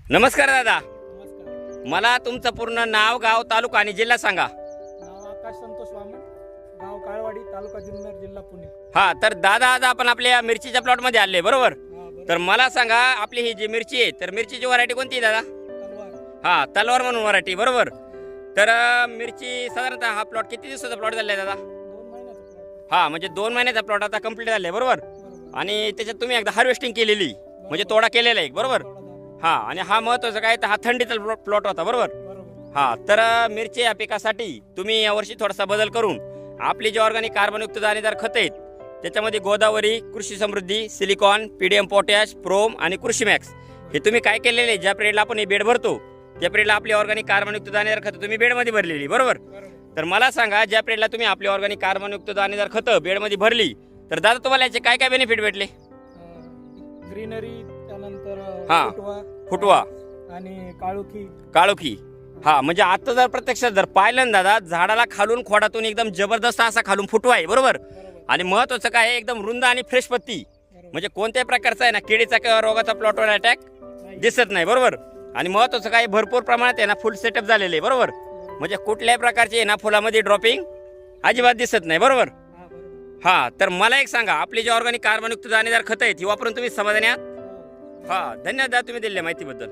नमस्कार दादा, नमस्कार. मला तुमचं पूर्ण नाव, गाव, तालुका आणि जिल्हा सांगा. नाव आकाश संतोष वामन, गाव काळवाडी, तालुका जुन्नर, जिल्हा पुणे. हा, तर दादा आज आपण आपल्या मिरचीच्या प्लॉटमध्ये आले बरोबर. बरोबर. तर मला सांगा, आपली ही जी मिरची आहे तर मिरचीची व्हरायटी कोणती आहे दादा? तलवार. हा, तलवार म्हणून व्हरायटी बरोबर. तर मिरची साधारणतः हा प्लॉट किती दिवसाचा प्लॉट झाला आहे दादा? 2 महिन्याचा plot. हा, म्हणजे 2 महिन्याचा प्लॉट आता कंप्लीट झाला आहे बरोबर. बरोबर. आणि त्याच्यात तुम्ही एकदा हार्वेस्टिंग केलेली म्हणजे तोडा केलेला आहे बरोबर. थोडा झाला. हा, आणि हा महत्वाचा काय तर हा थंडीचा प्लॉट होता बरोबर. बरोबर. हा, तर मिरची या पिकासाठी तुम्ही यावर्षी थोडासा बदल करून आपली जे ऑर्गॅनिक कार्बनयुक्त दाणेदार खत आहेत त्याच्यामध्ये गोदावरी, कृषी समृद्धी, सिलिकॉन, पीडीएम पोटॅश, प्रोम आणि कृषी मॅक्स हे तुम्ही काय केलेले आहे, ज्या पिरियडला आपण हे बेड भरतो त्या पिरियडला आपली ऑर्गॅनिक कार्बनयुक्त दाणेदार खतं तुम्ही बेडमध्ये भरलेली बरोबर. बरोबर. तर मला सांगा, ज्या पिरियडला तुम्ही आपली ऑर्गॅनिक कार्बनयुक्त दाणेदार खतं बेडमध्ये भरली तर दादा तुम्हाला याचे काय काय बेनिफिट भेटले? ग्रीनरी, त्यानंतर हा. फुटवा आणि काळोखी. काळोखी. हा, म्हणजे आता जर प्रत्यक्षात जर पाहिलं ना दादा, झाडाला खालून खोडातून एकदम जबरदस्त असा खालून फुटवा आहे बरोबर. बरोबर. आणि महत्वाचं काय आहे, एकदम रुंद आणि फ्रेश पत्ती, बरोबर. म्हणजे कोणत्याही प्रकारचा आहे ना किडीचा किंवा रोगाचा प्लॉटवर अटॅक नाही. दिसत नाही बरोबर. आणि महत्वाचं काय, भरपूर प्रमाणात आहे ना फुल सेटअप झालेले आहे बरोबर. बरोबर. म्हणजे कुठल्याही प्रकारचे आहे ना फुलामध्ये ड्रॉपिंग अजिबात दिसत नाही बरोबर. हा, बरोबर. हा, तर मला एक सांगा, आपली जे ऑर्गॅनिक कार्बनयुक्त दाणेदार खतं आहेत ही वापरून तुम्ही समाधानी आहात? हो. हा, धन्यवाद दादा तुम्ही दिलेल्या माहितीबद्दल.